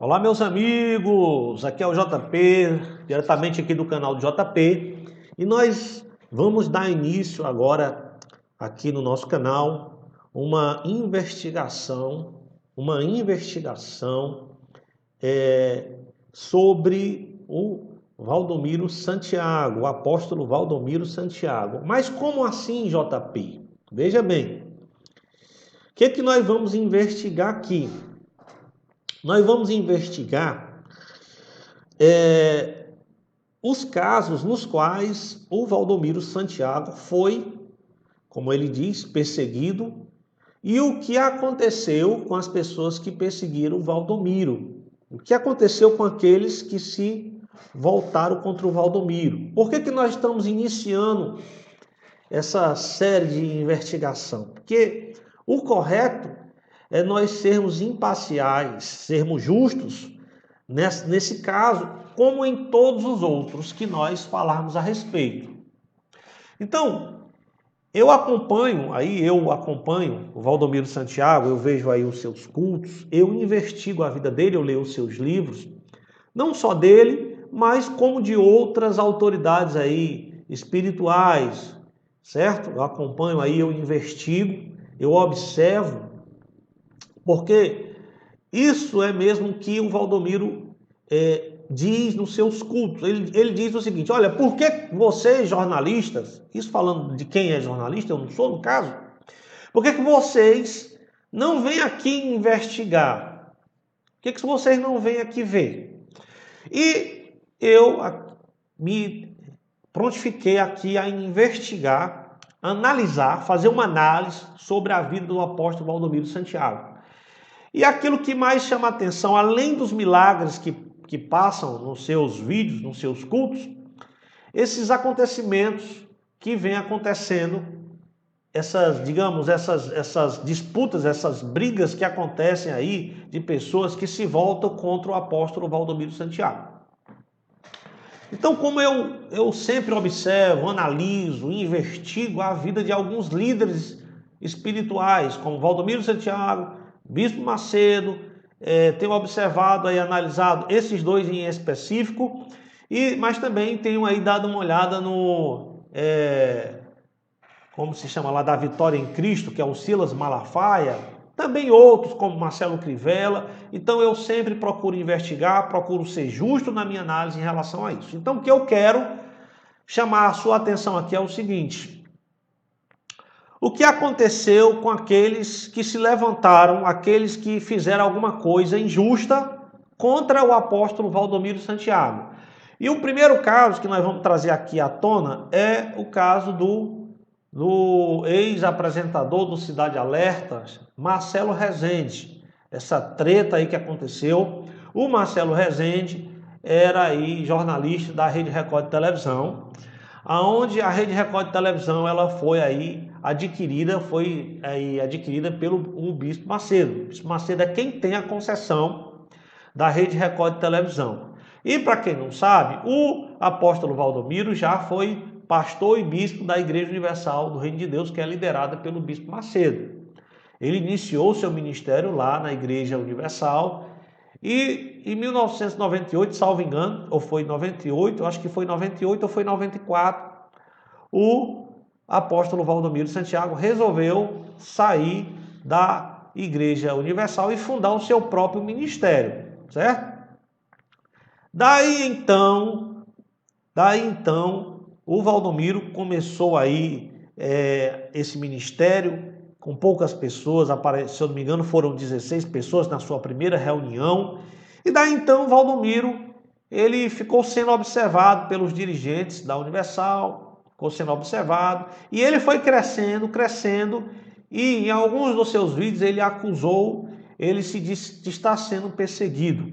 Olá, meus amigos, aqui é o JP, diretamente aqui do canal do JP, e nós vamos dar início agora aqui no nosso canal uma investigação sobre o Valdomiro Santiago, o apóstolo Valdomiro Santiago. Mas como assim, JP? Veja bem, o que nós vamos investigar aqui? Nós vamos investigar os casos nos quais o Valdomiro Santiago foi, como ele diz, perseguido, e o que aconteceu com as pessoas que perseguiram o Valdomiro. O que aconteceu com aqueles que se voltaram contra o Valdomiro. Por que nós estamos iniciando essa série de investigação? Porque o correto é nós sermos imparciais, sermos justos nesse caso, como em todos os outros que nós falarmos a respeito. Então, eu acompanho o Valdomiro Santiago, eu vejo aí os seus cultos, eu investigo a vida dele, eu leio os seus livros, não só dele, mas como de outras autoridades aí espirituais, certo? Eu acompanho aí, eu investigo, eu observo, porque isso é mesmo que o Valdomiro diz nos seus cultos. Ele diz o seguinte: olha, por que vocês, jornalistas, isso falando de quem é jornalista, eu não sou no caso, por que vocês não vêm aqui investigar? Por que vocês não vêm aqui ver? E eu me prontifiquei aqui a investigar, analisar, fazer uma análise sobre a vida do apóstolo Valdomiro Santiago. E aquilo que mais chama a atenção, além dos milagres que passam nos seus vídeos, nos seus cultos, esses acontecimentos que vêm acontecendo, essas disputas, essas brigas que acontecem aí de pessoas que se voltam contra o apóstolo Valdomiro Santiago. Então, como eu sempre observo, analiso, investigo a vida de alguns líderes espirituais, como Valdomiro Santiago, Bispo Macedo, tenho observado e analisado esses dois em específico, mas também tenho aí dado uma olhada no, como se chama lá, da Vitória em Cristo, que é o Silas Malafaia, também outros como Marcelo Crivella. Então eu sempre procuro investigar, procuro ser justo na minha análise em relação a isso. Então o que eu quero chamar a sua atenção aqui é o seguinte: o que aconteceu com aqueles que se levantaram, aqueles que fizeram alguma coisa injusta contra o apóstolo Valdomiro Santiago? E o primeiro caso que nós vamos trazer aqui à tona é o caso do ex-apresentador do Cidade Alerta, Marcelo Rezende. Essa treta aí que aconteceu. O Marcelo Rezende era aí jornalista da Rede Record de Televisão, aonde a Rede Record de Televisão ela foi adquirida pelo Bispo Macedo. O Bispo Macedo é quem tem a concessão da Rede Record de Televisão. E para quem não sabe, o apóstolo Valdomiro já foi pastor e bispo da Igreja Universal do Reino de Deus, que é liderada pelo Bispo Macedo. Ele iniciou seu ministério lá na Igreja Universal e em 1998, salvo engano, ou foi 98, acho que foi 98 ou foi 94, o apóstolo Valdomiro Santiago resolveu sair da Igreja Universal e fundar o seu próprio ministério, certo? Daí então, o Valdomiro começou aí esse ministério com poucas pessoas, se eu não me engano foram 16 pessoas na sua primeira reunião, e daí então Valdomiro, ele ficou sendo observado pelos dirigentes da Universal, ficou sendo observado, e ele foi crescendo, e em alguns dos seus vídeos ele se disse de estar sendo perseguido.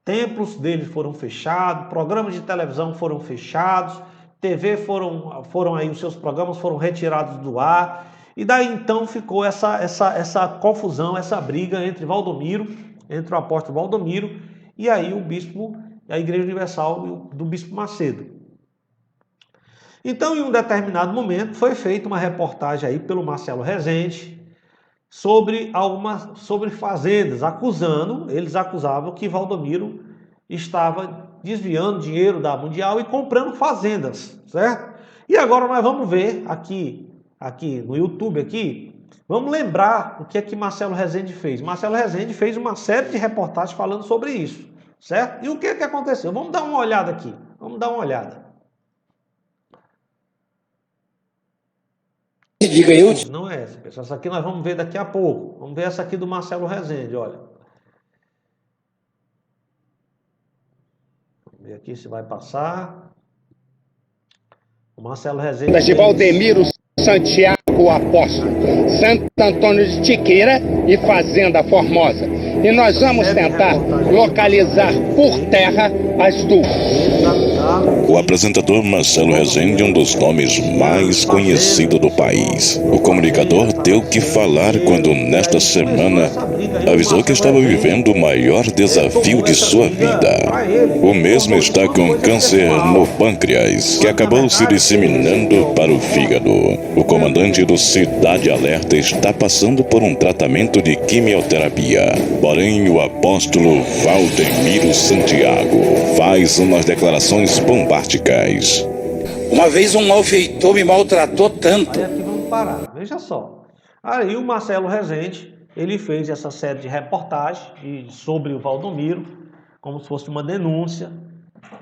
Templos dele foram fechados, programas de televisão foram fechados, TV foram aí, os seus programas foram retirados do ar. E daí então ficou essa confusão, essa briga entre o apóstolo Valdomiro e aí o bispo, a Igreja Universal do Bispo Macedo. Então, em um determinado momento, foi feita uma reportagem aí pelo Marcelo Rezende, sobre fazendas, eles acusavam que Valdomiro estava desviando dinheiro da Mundial e comprando fazendas, certo? E agora nós vamos ver aqui no YouTube aqui, vamos lembrar o que é que Marcelo Rezende fez. Marcelo Rezende fez uma série de reportagens falando sobre isso, certo? E o que é que aconteceu? Vamos dar uma olhada aqui, vamos dar uma olhada. Diga eu. Não é essa, pessoal. Essa aqui nós vamos ver daqui a pouco. Vamos ver essa aqui do Marcelo Rezende, olha. Vamos ver aqui se vai passar. O Marcelo Rezende. De Valdemiro Santiago Apóstolo, Santo Antônio de Tiqueira e Fazenda Formosa. E nós vamos tentar localizar por terra as duas. O apresentador Marcelo Rezende é um dos nomes mais conhecidos do país. O comunicador deu que falar quando, nesta semana, avisou que estava vivendo o maior desafio de sua vida. O mesmo está com câncer no pâncreas, que acabou se disseminando para o fígado. O comandante do Cidade Alerta está passando por um tratamento de quimioterapia. Porém, o apóstolo Valdemiro Santiago faz umas declarações bombásticas. Uma vez um malfeitor me maltratou tanto. Aí aqui vamos parar, veja só. Aí o Marcelo Rezende, ele fez essa série de reportagens sobre o Valdomiro, como se fosse uma denúncia,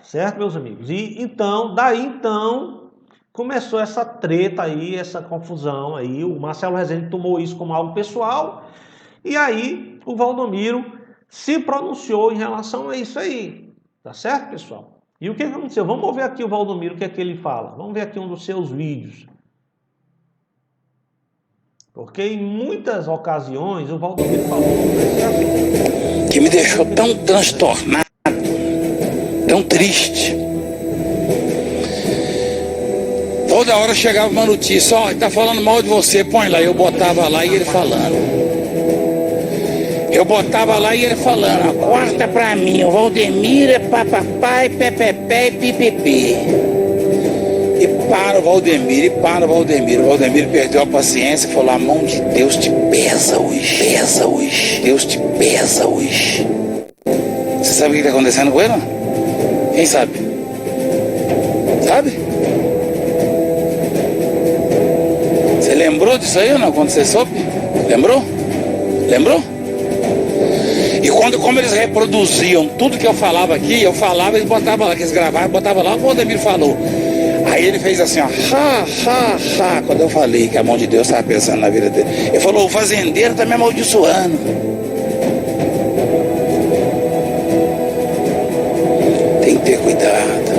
certo, meus amigos? E daí então, começou essa treta aí, essa confusão aí. O Marcelo Rezende tomou isso como algo pessoal, e aí o Valdomiro se pronunciou em relação a isso aí, tá certo, pessoal? E o que aconteceu? Vamos ver aqui o Valdomiro, o que é que ele fala. Vamos ver aqui um dos seus vídeos. Porque em muitas ocasiões o Valdomiro falou que me deixou tão transtornado, tão triste. Toda hora chegava uma notícia, ó, ele tá falando mal de você, põe lá. Eu botava lá e ele falando. Eu botava lá e ele falando, corta pra mim, o Valdemiro é papapai, pepepé e pipipi. E para o Valdemiro, O Valdemiro perdeu a paciência e falou, a mão de Deus te pesa hoje, Deus te pesa hoje. Você sabe o que está acontecendo com ele? Quem sabe? Sabe? Você lembrou disso aí ou não, quando você soube? Lembrou? E como eles reproduziam tudo que eu falava aqui, eu falava, eles botavam lá, que eles gravavam, botavam lá, o Valdemiro falou. Aí ele fez assim, ó, quando eu falei que a mão de Deus estava pensando na vida dele. Ele falou, o fazendeiro está me amaldiçoando. Tem que ter cuidado.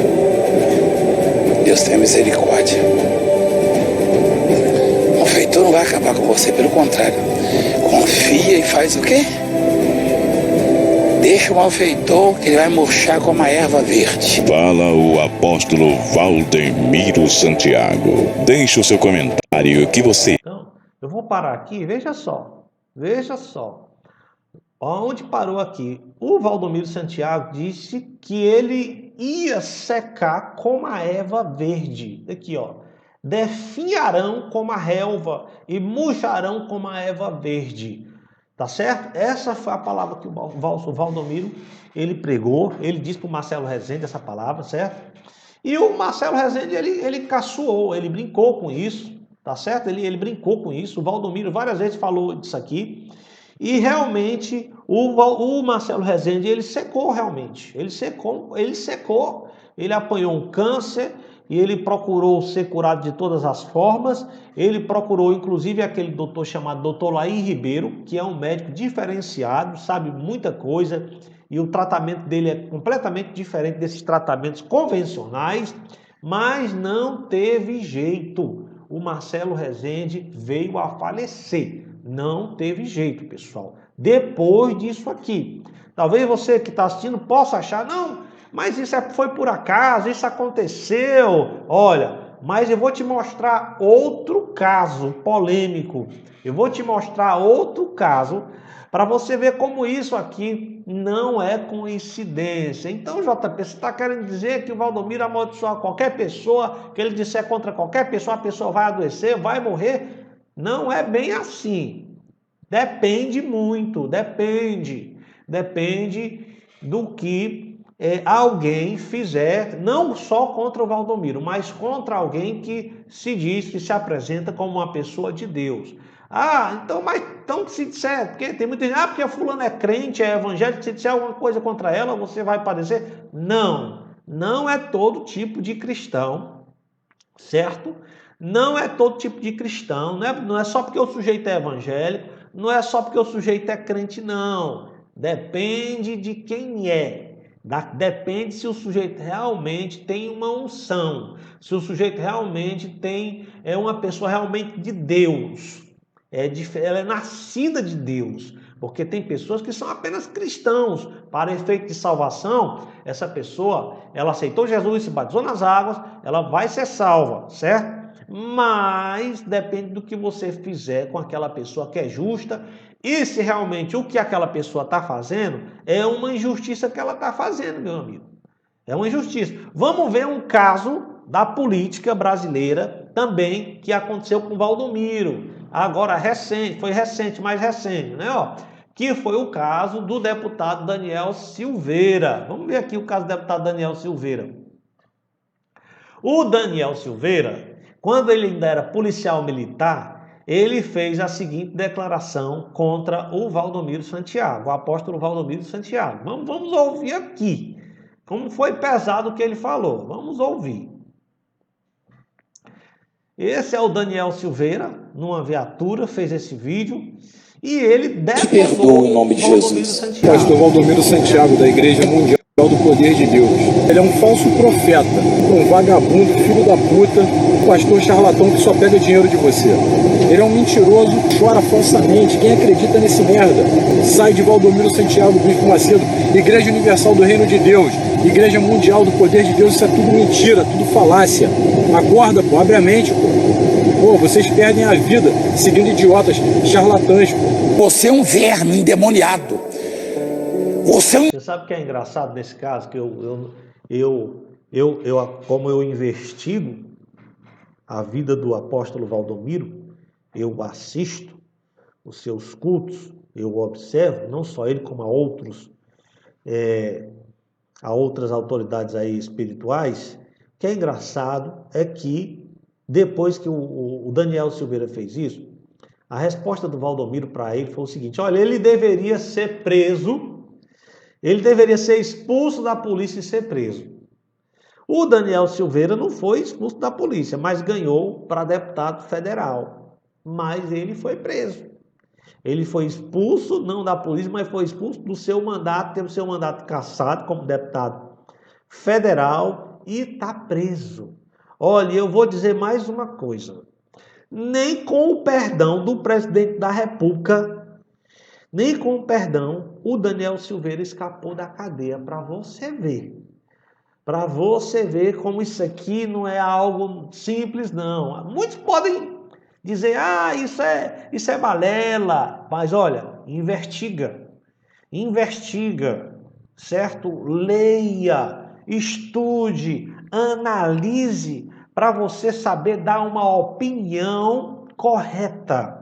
Deus tem misericórdia. O malfeitor não vai acabar com você, pelo contrário. Confia e faz o quê? Deixa o malfeitor que ele vai murchar como a erva verde. Fala o apóstolo Valdemiro Santiago. Deixe o seu comentário que você... Então, eu vou parar aqui, veja só. Onde parou aqui? O Valdomiro Santiago disse que ele ia secar como a erva verde. Aqui, ó. Definharão como a relva e murcharão como a erva verde. Tá certo? Essa foi a palavra que o Valdomiro, ele pregou, ele disse para o Marcelo Rezende essa palavra, certo? E o Marcelo Rezende, ele caçoou, ele brincou com isso, tá certo? Ele brincou com isso, o Valdomiro várias vezes falou disso aqui, e realmente o Marcelo Rezende, ele secou realmente, ele secou, ele apanhou um câncer, e ele procurou ser curado de todas as formas. Ele procurou, inclusive, aquele doutor chamado doutor Laí Ribeiro, que é um médico diferenciado, sabe muita coisa, e o tratamento dele é completamente diferente desses tratamentos convencionais, mas não teve jeito. O Marcelo Rezende veio a falecer. Não teve jeito, pessoal. Depois disso aqui. Talvez você que está assistindo possa achar, não, mas isso foi por acaso, isso aconteceu. Olha, mas eu vou te mostrar outro caso polêmico. Eu vou te mostrar outro caso para você ver como isso aqui não é coincidência. Então, JP, você está querendo dizer que o Valdomiro amaldiçoa qualquer pessoa, que ele disser contra qualquer pessoa, a pessoa vai adoecer, vai morrer? Não é bem assim. Depende muito, depende do que alguém fizer, não só contra o Valdomiro, mas contra alguém que se diz, que se apresenta como uma pessoa de Deus. Então se disser, porque tem muita gente, porque fulano é crente, é evangélico, se disser alguma coisa contra ela, você vai padecer? Não é todo tipo de cristão, certo? Não é todo tipo de cristão, não é só porque o sujeito é evangélico, não é só porque o sujeito é crente, não. Depende de quem é. Depende se o sujeito realmente tem uma unção, se o sujeito realmente é uma pessoa realmente de Deus. Ela é nascida de Deus, porque tem pessoas que são apenas cristãos. Para efeito de salvação, essa pessoa, ela aceitou Jesus, se batizou nas águas, ela vai ser salva, certo? Mas depende do que você fizer com aquela pessoa que é justa e se realmente o que aquela pessoa está fazendo é uma injustiça que ela está fazendo, meu amigo. É uma injustiça. Vamos ver um caso da política brasileira também que aconteceu com Valdomiro. Agora mais recente, né? Que foi o caso do deputado Daniel Silveira. Vamos ver aqui o caso do deputado Daniel Silveira. O Daniel Silveira, quando ele ainda era policial militar, ele fez a seguinte declaração contra o Valdomiro Santiago, o apóstolo Valdomiro Santiago. Vamos ouvir aqui como foi pesado o que ele falou. Vamos ouvir. Esse é o Daniel Silveira, numa viatura, fez esse vídeo e ele perdoa em nome de Jesus. Pastor Valdomiro Santiago, da Igreja Mundial do Poder de Deus. Ele é um falso profeta, um vagabundo, filho da puta, um pastor charlatão que só pega dinheiro de você. Ele é um mentiroso, chora falsamente. Quem acredita nesse merda? Sai de Valdomiro Santiago, Bispo Macedo, Igreja Universal do Reino de Deus, Igreja Mundial do Poder de Deus, isso é tudo mentira, tudo falácia. Acorda, pô, abre a mente, pô. Vocês perdem a vida seguindo idiotas, charlatãs, pô. Você é um verme endemoniado. Você sabe o que é engraçado nesse caso? Que como eu investigo a vida do apóstolo Valdomiro, eu assisto os seus cultos, eu observo, não só ele, como a outras autoridades aí espirituais. O que é engraçado é que depois que o Daniel Silveira fez isso, a resposta do Valdomiro para ele foi o seguinte: olha, ele deveria ser preso. Ele deveria ser expulso da polícia e ser preso. O Daniel Silveira não foi expulso da polícia, mas ganhou para deputado federal. Mas ele foi preso. Ele foi expulso, não da polícia, mas foi expulso do seu mandato, teve o seu mandato cassado como deputado federal e está preso. Olha, eu vou dizer mais uma coisa. Nem com o perdão do presidente da República, nem com o perdão, o Daniel Silveira escapou da cadeia, para você ver. Para você ver como isso aqui não é algo simples, não. Muitos podem dizer, isso é balela. Mas olha, investiga, certo? Leia, estude, analise, para você saber dar uma opinião correta.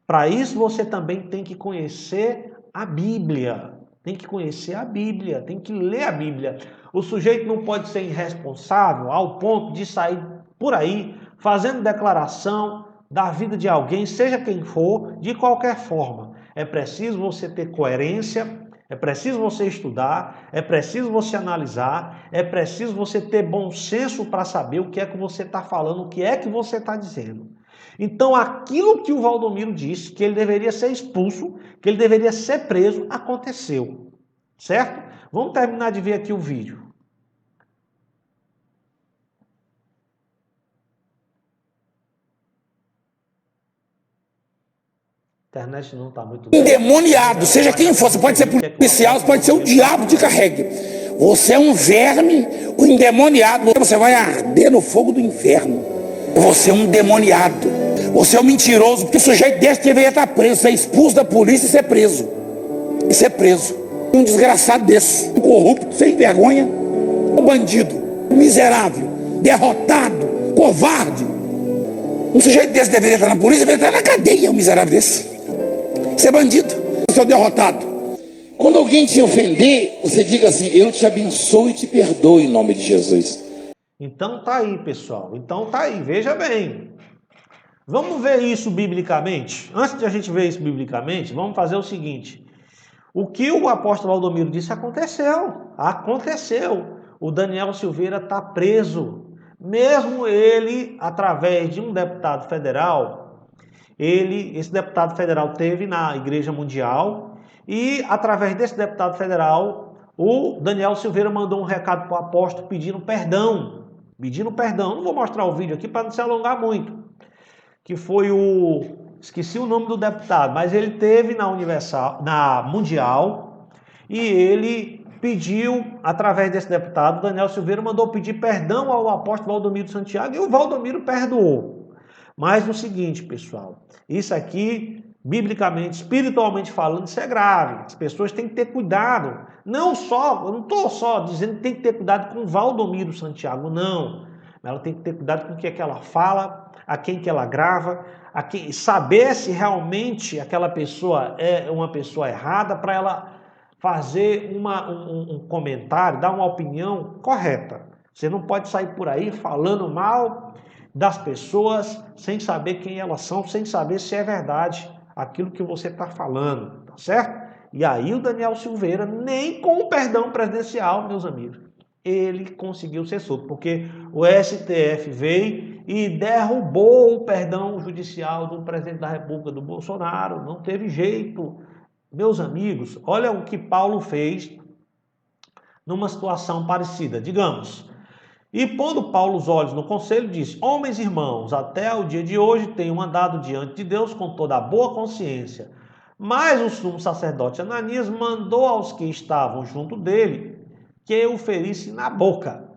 Para isso você também tem que conhecer a Bíblia. Tem que conhecer a Bíblia, tem que ler a Bíblia. O sujeito não pode ser irresponsável ao ponto de sair por aí fazendo declaração da vida de alguém, seja quem for, de qualquer forma. É preciso você ter coerência, é preciso você estudar, é preciso você analisar, é preciso você ter bom senso para saber o que é que você está falando, o que é que você está dizendo. Então, aquilo que o Valdomiro disse, que ele deveria ser expulso, que ele deveria ser preso, aconteceu. Certo? Vamos terminar de ver aqui o vídeo. A internet não está muito... Endemoniado, seja quem for, você pode ser policial, você pode ser o diabo de carregue. Você é um verme, um endemoniado, você vai arder no fogo do inferno. Você é um endemoniado. Você é um mentiroso, porque o sujeito desse deveria estar preso, ser expulso da polícia e ser preso. Um desgraçado desse, um corrupto, sem vergonha, um bandido, um miserável, derrotado, covarde. Um sujeito desse deveria estar na polícia, deveria estar na cadeia, um miserável desse. Você é bandido, você é derrotado. Quando alguém te ofender, você diga assim: eu te abençoo e te perdoo em nome de Jesus. Então tá aí, pessoal. Então tá aí, veja bem. Vamos ver isso biblicamente? Antes de a gente ver isso biblicamente, vamos fazer o seguinte. O que o apóstolo Valdomiro disse aconteceu. Aconteceu. O Daniel Silveira está preso. Mesmo ele, através de um deputado federal, esse deputado federal teve na Igreja Mundial e, através desse deputado federal, o Daniel Silveira mandou um recado para o apóstolo pedindo perdão. Pedindo perdão. Não vou mostrar o vídeo aqui para não se alongar muito. Que foi esqueci o nome do deputado, mas ele teve na Mundial e ele pediu, através desse deputado, Daniel Silveira mandou pedir perdão ao apóstolo Valdomiro Santiago e o Valdomiro perdoou. Mas o seguinte, pessoal, isso aqui, biblicamente, espiritualmente falando, isso é grave. As pessoas têm que ter cuidado. Eu não estou só dizendo que tem que ter cuidado com o Valdomiro Santiago, não. Ela tem que ter cuidado com o que é que ela fala, a quem que ela grava, saber se realmente aquela pessoa é uma pessoa errada para ela fazer um comentário, dar uma opinião correta. Você não pode sair por aí falando mal das pessoas sem saber quem elas são, sem saber se é verdade aquilo que você está falando, tá certo? E aí o Daniel Silveira, nem com o perdão presidencial, meus amigos, ele conseguiu ser solto, porque o STF veio e derrubou o perdão judicial do presidente da República, do Bolsonaro. Não teve jeito. Meus amigos, olha o que Paulo fez numa situação parecida. Digamos, e pondo Paulo os olhos no conselho, disse: homens e irmãos, até o dia de hoje tenho andado diante de Deus com toda a boa consciência. Mas o sumo sacerdote Ananias mandou aos que estavam junto dele que eu ferisse na boca.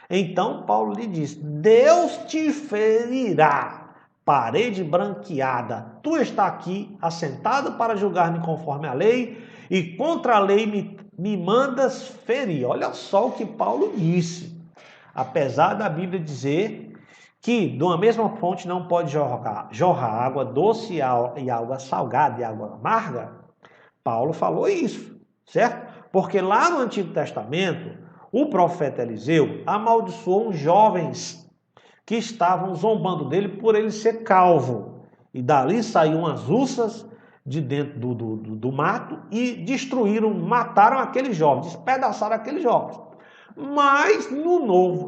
Então Paulo lhe disse: Deus te ferirá, parede branqueada. Tu está aqui assentado para julgar-me conforme a lei, e contra a lei me mandas ferir. Olha só o que Paulo disse. Apesar da Bíblia dizer que de uma mesma fonte não pode jorrar água doce e água salgada e água amarga, Paulo falou isso, certo? Porque lá no Antigo Testamento, o profeta Eliseu amaldiçoou uns jovens que estavam zombando dele por ele ser calvo. E dali saíram as ursas de dentro do mato e mataram aqueles jovens, despedaçaram aqueles jovens. Mas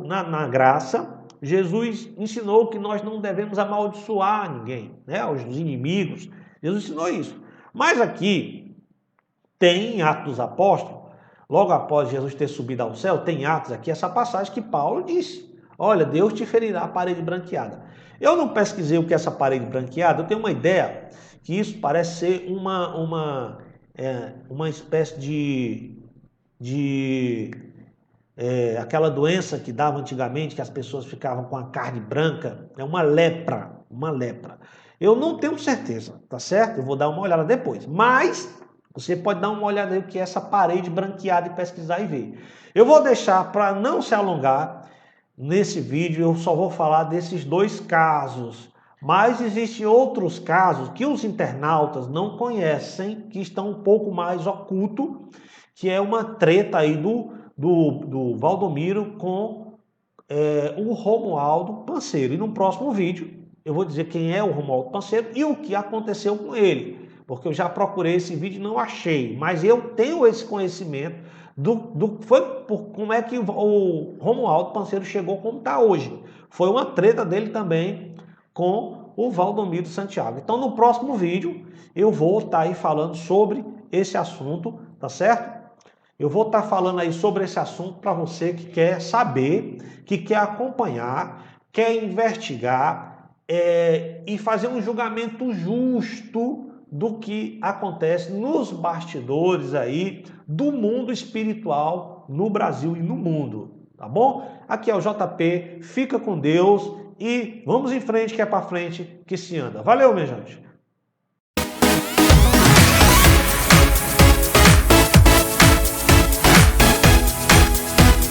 na graça, Jesus ensinou que nós não devemos amaldiçoar ninguém, né? Os inimigos. Jesus ensinou isso. Mas aqui tem em Atos dos Apóstolos, logo após Jesus ter subido ao céu, tem Atos aqui, essa passagem que Paulo disse: olha, Deus te ferirá a parede branqueada. Eu não pesquisei o que é essa parede branqueada, eu tenho uma ideia que isso parece ser uma espécie aquela doença que dava antigamente, que as pessoas ficavam com a carne branca, é uma lepra. Eu não tenho certeza, tá certo? Eu vou dar uma olhada depois, mas você pode dar uma olhada aí o que é essa parede branqueada e pesquisar e ver. Eu vou deixar, para não se alongar, nesse vídeo eu só vou falar desses dois casos. Mas existem outros casos que os internautas não conhecem, que estão um pouco mais oculto, que é uma treta aí do Valdomiro com o Romualdo Panseiro. E no próximo vídeo eu vou dizer quem é o Romualdo Panseiro e o que aconteceu com ele. Porque eu já procurei esse vídeo e não achei. Mas eu tenho esse conhecimento como é que o Romualdo Panseiro chegou como está hoje. Foi uma treta dele também com o Valdomiro Santiago. Então no próximo vídeo eu vou estar aí falando sobre esse assunto, tá certo? Eu vou estar falando aí sobre esse assunto para você que quer saber, que quer acompanhar, quer investigar e fazer um julgamento justo do que acontece nos bastidores aí do mundo espiritual no Brasil e no mundo, tá bom? Aqui é o JP, fica com Deus e vamos em frente que é para frente que se anda. Valeu, minha gente!